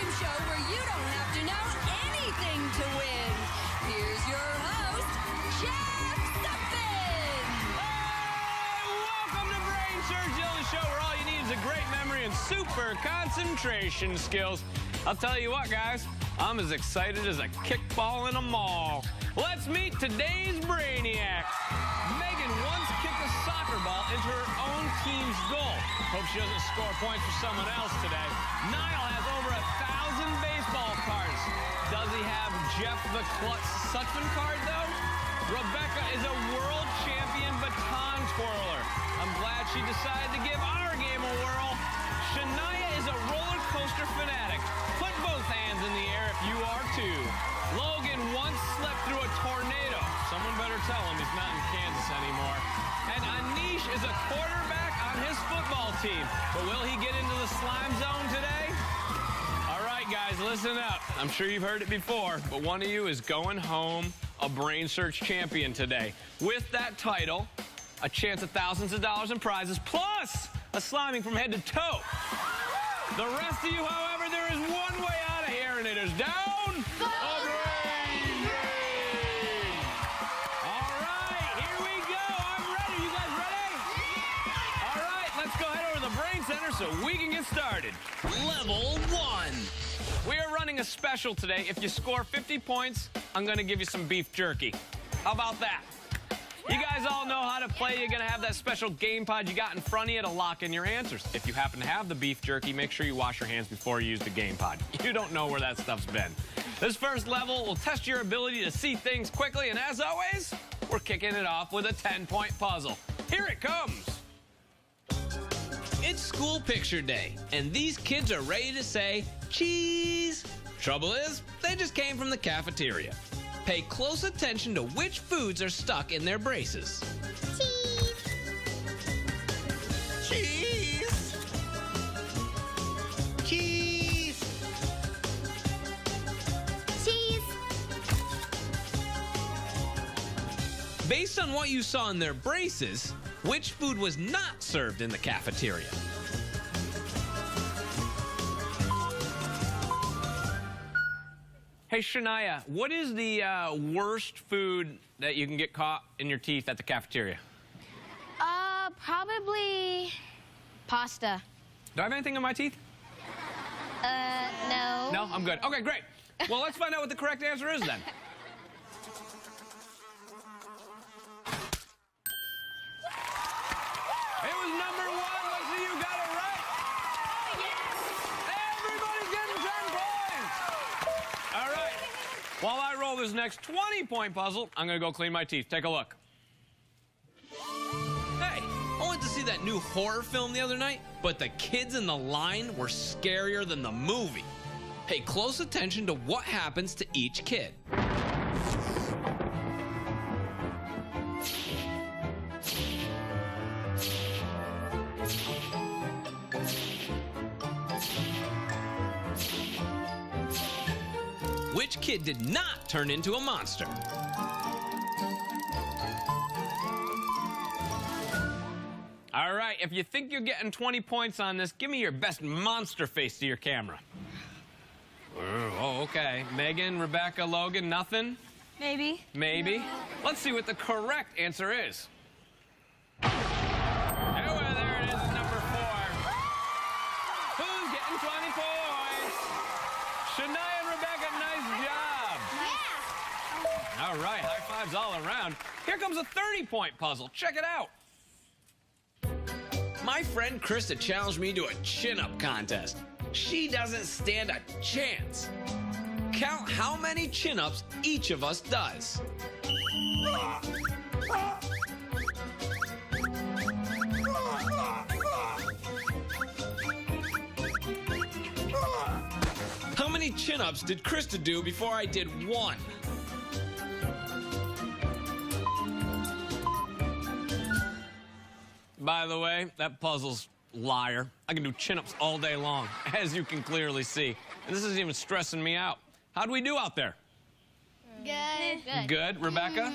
game show where you don't have to know anything to win. Here's your host, Jeff Stuffin. Hey, welcome to Brainsurge, the show where all you need is a great memory and super concentration skills. I'll tell you what, guys, I'm as excited as a kickball in a mall. Let's meet today's Brainiacs. Megan once kicked a soccer ball into her own team's goal. Hope she doesn't score points for someone else today. Niall has over 1,000 baseball cards. Does he have Jeff the Klutz Sutphin card, though? Rebecca is a world champion baton twirler. I'm glad she decided to give our game a whirl. Shaniah is a roller coaster fanatic. Put both hands in the air if you are too. Logan once slept through a tornado. Someone better tell him he's not in Kansas anymore. And Aneesh is a quarterback on his football team. But will he get into the slime zone today? All right, guys, listen up. I'm sure you've heard it before, but one of you is going home a Brainsurge champion today. With that title, a chance at thousands of dollars in prizes, plus a sliming from head to toe. The rest of you, however, there is one way out of here, and it is down the drain. All right, here we go. I'm ready. You guys ready? All right, let's go head over to the Brain Center so we can get started. Level 1. We are running a special today. If you score 50 points, I'm going to give you some beef jerky. How about that? You guys all know how to play. You're going to have that special game pod you got in front of you to lock in your answers. If you happen to have the beef jerky, make sure you wash your hands before you use the game pod. You don't know where that stuff's been. This first level will test your ability to see things quickly, and as always, we're kicking it off with a 10-point puzzle. Here it comes. It's school picture day, and these kids are ready to say cheese. Trouble is, they just came from the cafeteria. Pay close attention to which foods are stuck in their braces. Cheese. Cheese. Cheese. Cheese. Based on what you saw in their braces, which food was not served in the cafeteria? Hey, Shaniah, what is the worst food that you can get caught in your teeth at the cafeteria? Probably pasta. Do I have anything in my teeth? No. No? I'm good. Okay, great. Well, let's find out what the correct answer is then. It was number 1. Let's see, you got it right. Yes. Everybody's getting 10 points. All right. While I roll this next 20-point puzzle, I'm going to go clean my teeth. Take a look. Hey, I went to see that new horror film the other night, but the kids in the line were scarier than the movie. Pay close attention to what happens to each kid. Which kid did not turn into a monster? All right, if you think you're getting 20 points on this, give me your best monster face to your camera. Oh, okay. Megan, Rebecca, Logan, nothing? Maybe. Maybe. Let's see what the correct answer is. Oh, well, there it is, number 4. Who's getting 20 points? Shaniah and Rebecca, nice job. Yeah. All right, high fives all around. Here comes a 30-point puzzle. Check it out. My friend Krista challenged me to a chin-up contest. She doesn't stand a chance. Count how many chin-ups each of us does. How many chin-ups did Krista do before I did 1? By the way, that puzzle's liar. I can do chin-ups all day long, as you can clearly see. And this isn't even stressing me out. How'd we do out there? Good. Good. Rebecca?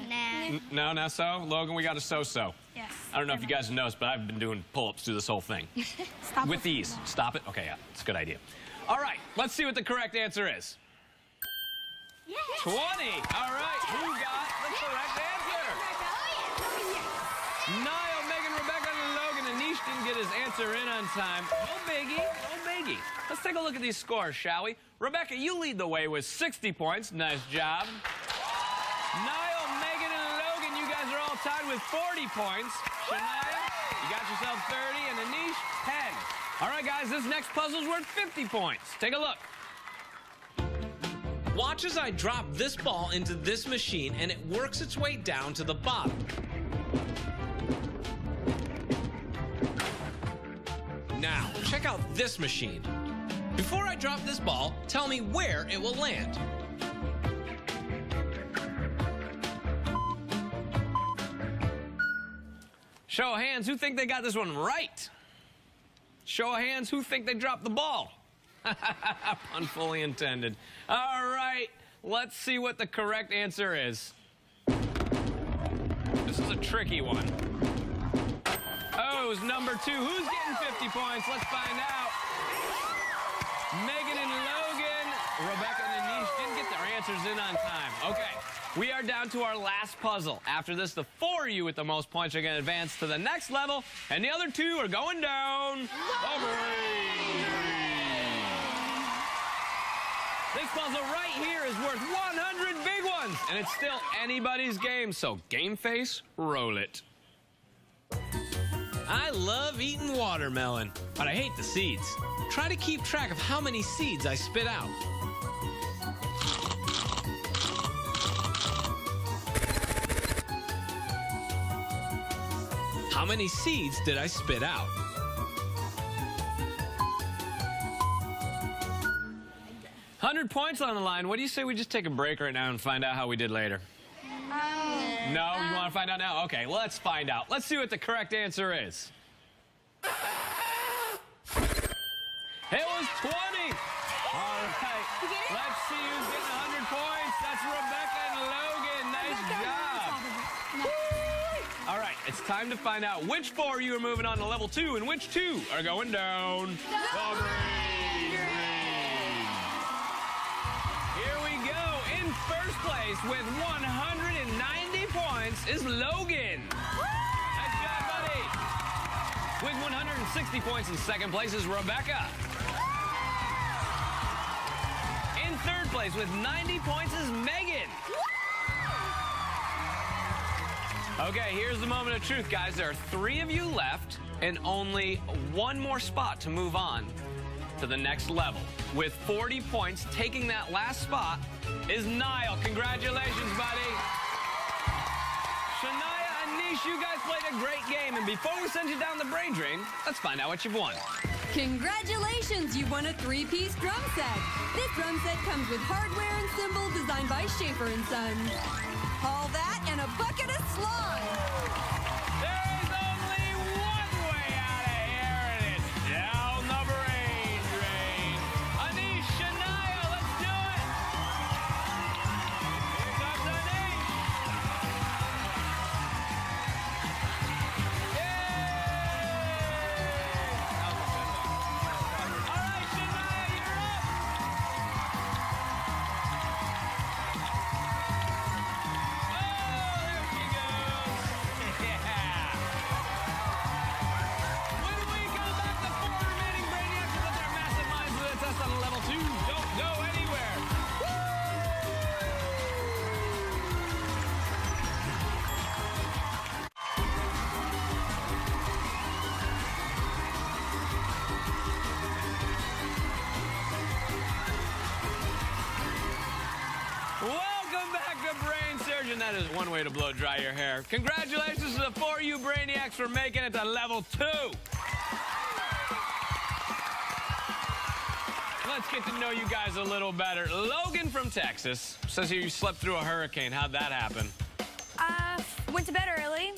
Nah. No, not so. Logan, we got a so-so. Yes. I don't know if you guys noticed, but I've been doing pull-ups through this whole thing. Stop With ease. Stop it? Okay, yeah, it's a good idea. All right, let's see what the correct answer is. Yes. 20. All right, who got the correct answer? Niall, Megan, Rebecca, and Logan. Aneesh didn't get his answer in on time. No biggie, no biggie. Let's take a look at these scores, shall we? Rebecca, you lead the way with 60 points. Nice job. Niall, Megan, and Logan, you guys are all tied with 40 points. Shaniah, you got yourself 30, and Aneesh, 10. All right, guys, this next puzzle's worth 50 points. Take a look. Watch as I drop this ball into this machine and it works its way down to the bottom. Now, check out this machine. Before I drop this ball, tell me where it will land. Show of hands, who think they got this one right? Show of hands, who think they dropped the ball? Pun fully intended. All right, let's see what the correct answer is. This is a tricky one. Oh, it was number 2. Who's getting 50 points? Let's find out. Megan and Logan, Rebecca and Aneesh didn't get their answers in on time. Okay, we are down to our last puzzle. After this, the 4 of you with the most points are going to advance to the next level, and the other 2 are going down. This puzzle right here is worth 100 big ones, and it's still anybody's game, so game face, roll it. I love eating watermelon, but I hate the seeds. Try to keep track of how many seeds I spit out. How many seeds did I spit out? $100 on the line. What do you say we just take a break right now and find out how we did later? No, you want to find out now? Okay, let's find out. Let's see what the correct answer is. It was 20. All right. Let's see who's getting 100 points. That's Rebecca and Logan. Nice job. All right, it's time to find out which 4 of you are moving on to level 2 and which 2 are going down. Here we go. In first place with 190 points is Logan. Nice job, buddy. With 160 points in second place is Rebecca. In third place with 90 points is Megan. Okay, here's the moment of truth, guys. There are 3 of you left and only 1 more spot to move on to the next level. With 40 points, taking that last spot is Niall. Congratulations, buddy. Shaniah, Aneesh, you guys played a great game. And before we send you down the brain drain, let's find out what you've won. Congratulations, you won a 3-piece drum set. This drum set comes with hardware and cymbal designed by Schaefer & Sons. All that and a bucket of slime. There is only one way out of here, and it's down the brain drain. Aneesh, Shaniah, let's do it. Here comes Aneesh. All right, Shaniah, you're up. When we come back, the 4 remaining Brainiacs will put their massive minds to the test on level 2. Don't go anywhere. Welcome back to Brainsurge, and that is one way to blow dry your hair. Congratulations to the 4 of you Brainiacs for making it to level 2. Let's get to know you guys a little better. Logan from Texas says here you slept through a hurricane. How'd that happen? Went to bed early.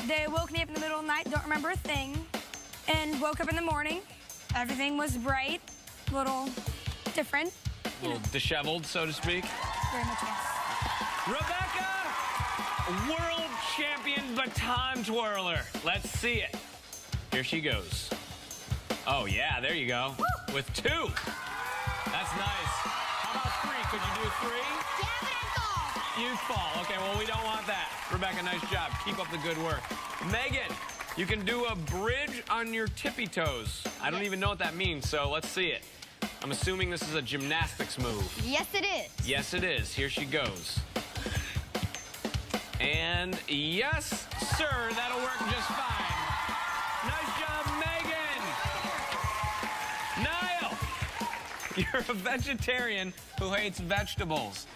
They woke me up in the middle of the night, don't remember a thing, and woke up in the morning. Everything was bright, a little different. A little disheveled, so to speak. Very much, yes. Rebecca, world champion baton twirler. Let's see it. Here she goes. Oh, yeah, there you go. Woo! With 2. That's nice. How about 3? Could you do 3? Yeah, but I fall. You fall. Okay, well, we don't want that. Rebecca, nice job. Keep up the good work. Megan, you can do a bridge on your tippy toes. I don't even know what that means, so let's see it. I'm assuming this is a gymnastics move. Yes, it is. Yes, it is. Here she goes. And yes, sir, that'll work just fine. Nice job, Megan. Niall, you're a vegetarian who hates vegetables.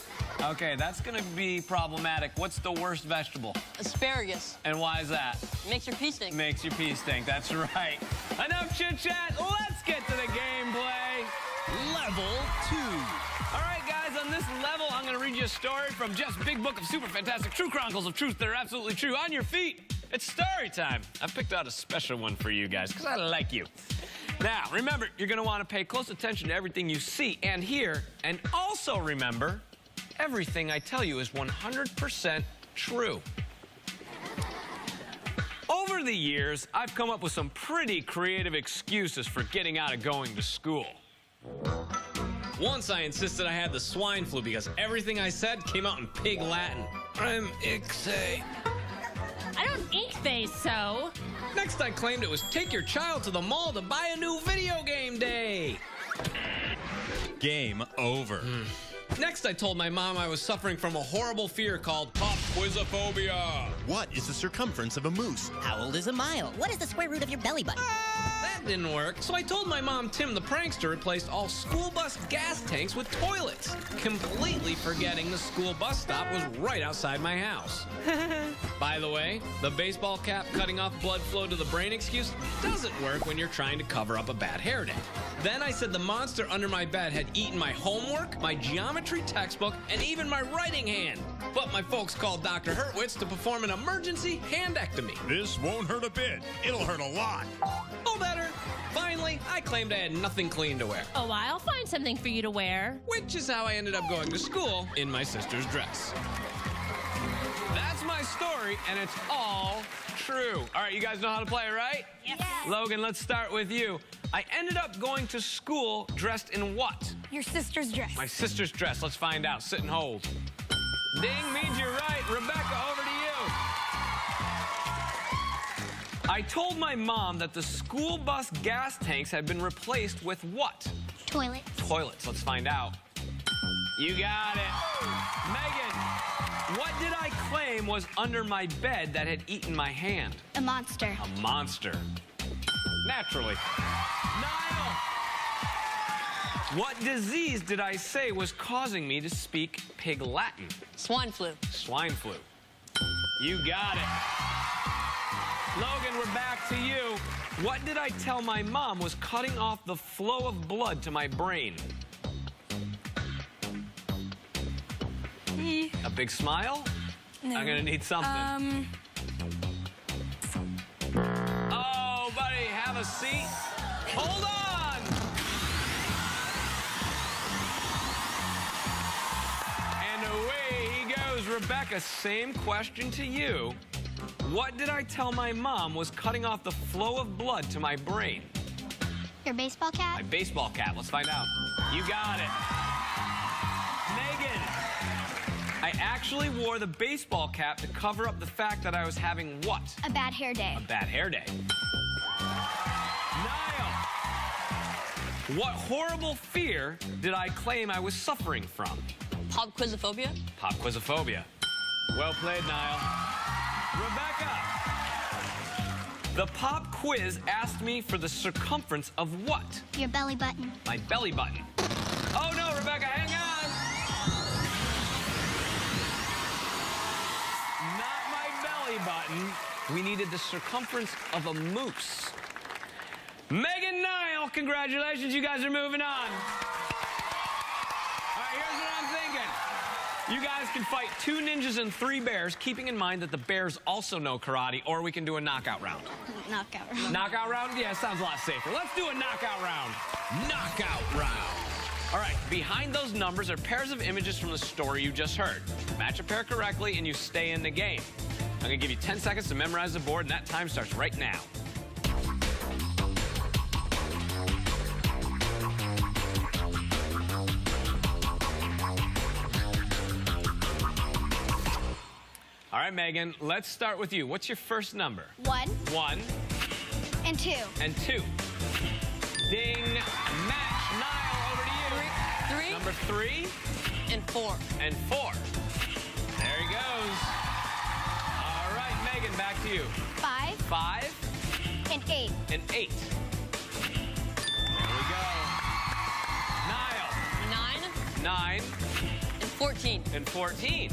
Okay, that's going to be problematic. What's the worst vegetable? Asparagus. And why is that? Makes your pee stink. Makes your pee stink. That's right. Enough chit-chat. Let's get to the gameplay. Level 2. All right, guys, on this level, I'm going to read you a story from Jeff's Big Book of Super Fantastic True Chronicles of Truth that are absolutely true. On your feet, it's story time. I've picked out a special one for you guys because I like you. Now, remember, you're going to want to pay close attention to everything you see and hear. And also remember, everything I tell you is 100% true. Over the years, I've come up with some pretty creative excuses for getting out of going to school. Once I insisted I had the swine flu because everything I said came out in pig Latin. I'm ixay. I don't ink face, so. Next, I claimed it was take your child to the mall to buy a new video game day. Game over. Next, I told my mom I was suffering from a horrible fear called pop quizophobia. What is the circumference of a moose? How old is a mile? What is the square root of your belly button? That didn't work, so I told my mom Tim the prankster replaced all school bus gas tanks with toilets, completely forgetting the school bus stop was right outside my house. By the way, the baseball cap cutting off blood flow to the brain excuse doesn't work when you're trying to cover up a bad hair day. Then I said the monster under my bed had eaten my homework, my geometry textbook, and even my writing hand. But my folks called Dr. Hurtwitz to perform an emergency handectomy. This won't hurt a bit. It'll hurt a lot. Oh, better. Finally, I claimed I had nothing clean to wear. Oh, I'll find something for you to wear. Which is how I ended up going to school in my sister's dress. That's my story, and it's all true. All right, you guys know how to play, right? Yes. Logan, let's start with you. I ended up going to school dressed in what? Your sister's dress. My sister's dress. Let's find out. Sit and hold. Ding means you're right. Rebecca, over to you. I told my mom that the school bus gas tanks had been replaced with what? Toilet. Toilets. Let's find out. You got it. Megan, what did I claim was under my bed that had eaten my hand? A monster. A monster. Naturally. Niall! What disease did I say was causing me to speak pig Latin? Swine flu. Swine flu. You got it. Logan, we're back to you. What did I tell my mom was cutting off the flow of blood to my brain? A big smile? No. I'm gonna need something. Oh, buddy, have a seat. Hold on! And away he goes. Rebecca, same question to you. What did I tell my mom was cutting off the flow of blood to my brain? Your baseball cap? My baseball cap. Let's find out. You got it. Megan, I actually wore the baseball cap to cover up the fact that I was having what? A bad hair day. A bad hair day. Niall, what horrible fear did I claim I was suffering from? Pop quizophobia. Pop quizophobia. Well played, Niall. Rebecca, the pop quiz asked me for the circumference of what? Your belly button. My belly button. Oh no, Rebecca, hang on. Not my belly button. We needed the circumference of a moose. Megan, Niall, congratulations, you guys are moving on. All right, here's what I'm thinking. You guys can fight 2 ninjas and 3 bears, keeping in mind that the bears also know karate, or we can do a knockout round. Knockout round. Knockout round? Yeah, sounds a lot safer. Let's do a knockout round. Knockout round. All right, behind those numbers are pairs of images from the story you just heard. Match a pair correctly and you stay in the game. I'm gonna give you 10 seconds to memorize the board, and that time starts right now. right, Megan, let's start with you. What's your first number? 1 1 and 2. and 2. Ding. Match. Niall, over to you. 3 Number 3 and 4. and 4. There he goes. All right, Megan, back to you. 5 5 and 8. and 8. There we go. Niall. 9 9 and 14. and 14.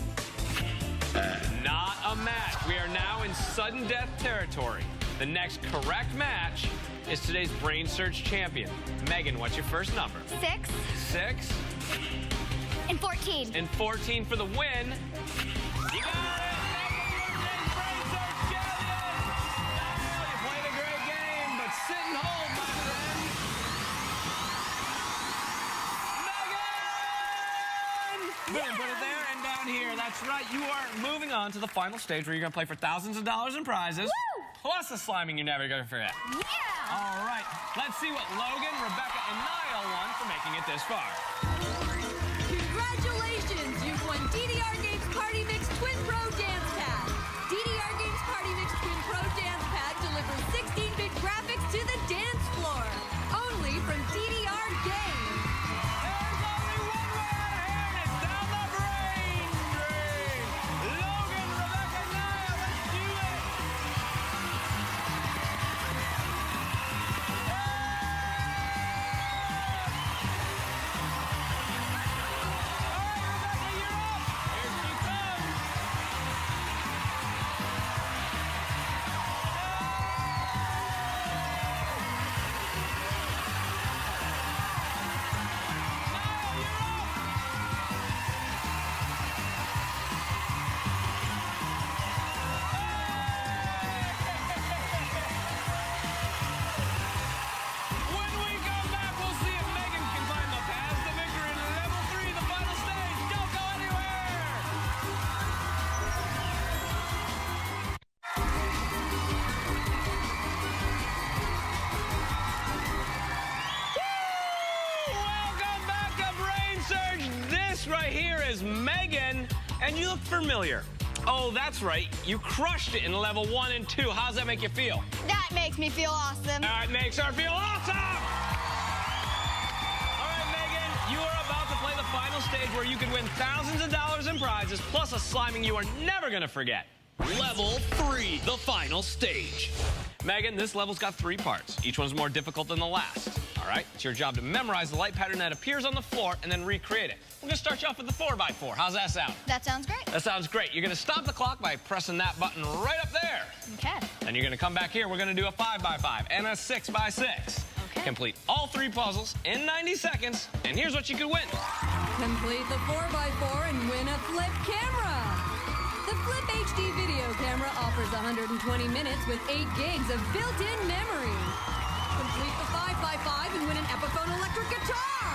Not a match. We are now in sudden death territory. The next correct match is today's Brainsurge champion. Megan, what's your first number? 6 6 and 14. and 14 for the win. You got it! Megan, you're today's Brainsurge champion! Niall, you played a great game, but sit and hold, my friend. Megan! Boom, put it there and down here. That's right. You are moving on to the final stage where you're going to play for thousands of dollars in prizes. Woo! Plus the sliming you're never going to forget. Yeah! All right. Let's see what Logan, Rebecca, and Niall won for making it this far. Congratulations! You've won DDR Games Party Mix Twin Pro Dance Pad. DDR Games Party Mix Twin Pro Dance Pad delivers 16-bit graphics to the dance floor. Only from DDR Games. There's only one way out of here, and it's down the brain drain. Logan, Rebecca, Niall, let's do it. Right here is Megan, and you look familiar. Oh, that's right. You crushed it in level 1 and 2. How's that make you feel? That makes me feel awesome. That makes her feel awesome! All right, Megan, you are about to play the final stage where you can win thousands of dollars in prizes, plus a sliming you are never going to forget. Level 3, the final stage. Megan, this level's got 3 parts. Each one's more difficult than the last. All right, it's your job to memorize the light pattern that appears on the floor and then recreate it. We're gonna start you off with the 4x4. How's that sound? That sounds great. That sounds great. You're gonna stop the clock by pressing that button right up there. Okay. Then you're gonna come back here. We're gonna do a 5x5 and a 6x6. Okay. Complete all 3 puzzles in 90 seconds, and here's what you could win. Complete the 4x4 and win a flip camera. The Flip HD video camera offers 120 minutes with 8 gigs of built-in memory. Complete the 5x5 and win an Epiphone electric guitar.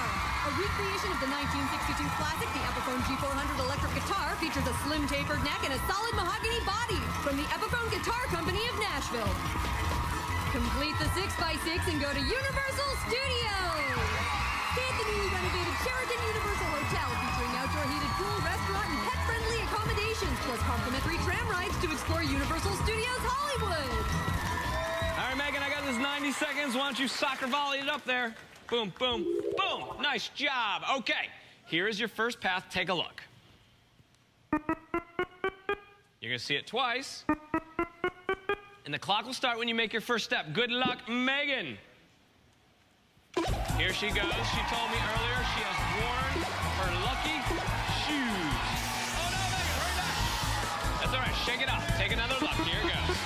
A recreation of the 1962 classic, the Epiphone G400 electric guitar features a slim tapered neck and a solid mahogany body from the Epiphone Guitar Company of Nashville. Complete the 6x6 and go to Universal Studios. Stay at the newly renovated Sheraton Universal Hotel, featuring outdoor heated pool, restaurant, and pet-friendly accommodations, plus complimentary tram rides to explore Universal Studios Hollywood. All right, Megan, I got this 90 seconds. Why don't you soccer volley it up there? Boom, boom, boom. Nice job. Okay, here is your first path. Take a look. You're going to see it twice. And the clock will start when you make your first step. Good luck, Megan. Here she goes. She told me earlier she has worn her lucky shoes. Oh, no, Megan, hurry back. That's all right. Shake it up. Take another look. Here it goes.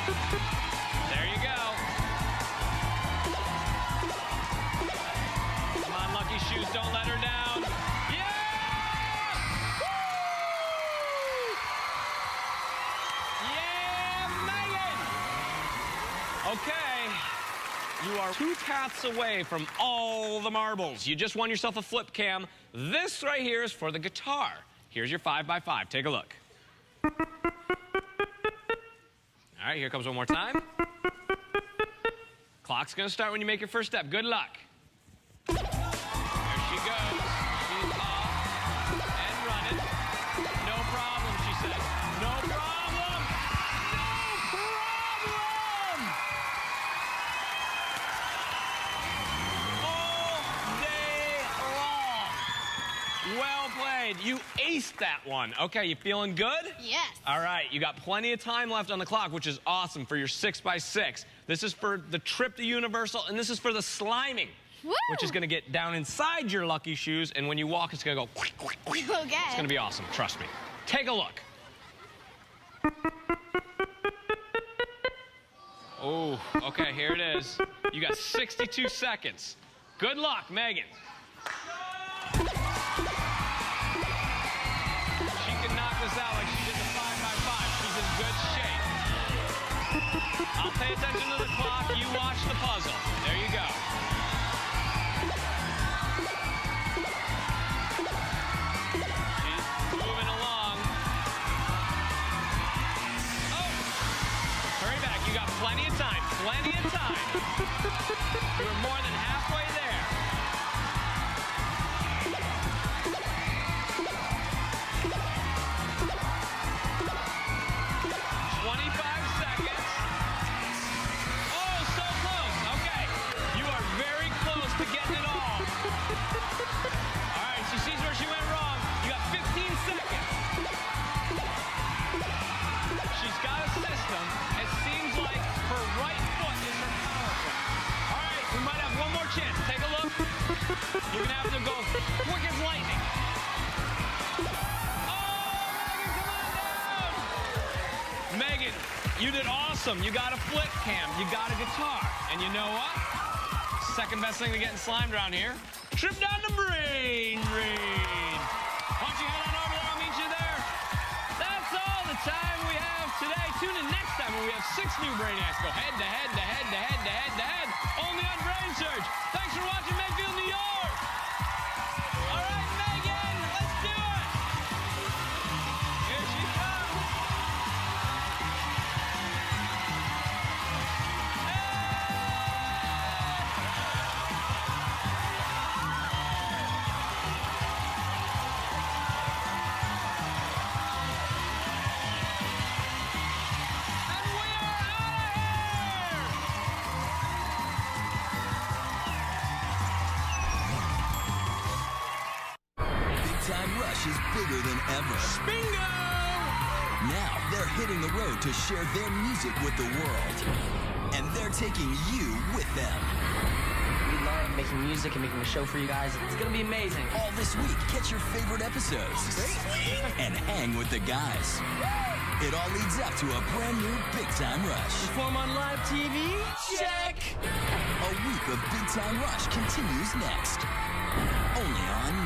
There you go. Come on, lucky shoes. Don't let her down. Yeah! Woo! Yeah, Megan! Okay. You are 2 paths away from all the marbles. You just won yourself a flip cam. This right here is for the guitar. Here's your 5x5. Take a look. All right, here comes one more time. Clock's gonna start when you make your first step. Good luck. There she goes. She's off and running. No problem, she says. No problem. Well played. You aced that one. Okay, you feeling good? Yes. All right, you got plenty of time left on the clock, which is awesome for your 6x6. This is for the trip to Universal, and this is for the sliming, Woo! which is going to get down inside your lucky shoes, and when you walk, it's going to go quick, quick, quick. Okay. It's going to be awesome, trust me. Take a look. Oh, okay, here it is. You got 62 seconds. Good luck, Megan. She can knock this out like she did the 5x5. She's in good shape. I'll pay attention to the clock. You watch the puzzle. There you go. She's moving along. Oh! Hurry back. You got plenty of time. Plenty of time. You were more than halfway there. You're gonna have to go quick as lightning. Oh, Megan, come on down. Megan, you did awesome. You got a flip cam. You got a guitar. And you know what? Second best thing to getting slimed around here. Trip down to Brainsurge. Why don't you head on over there? I'll meet you there. That's all the time we have today. Tune in next time when we have 6 new Brainiacs go head to head to head to head to head to head. Only on Brainsurge. Thanks for watching Mayfield, New York. All right, Megan, let's do it. Here she comes. And we are out of here. Big Time Rush is bigger than ever. Bingo! Now they're hitting the road to share their music with the world. And they're taking you with them. We love making music and making a show for you guys. It's gonna be amazing. All this week, catch your favorite episodes. And hang with the guys. It all leads up to a brand new Big Time Rush. Perform on live TV? Check! A week of Big Time Rush continues next. Only on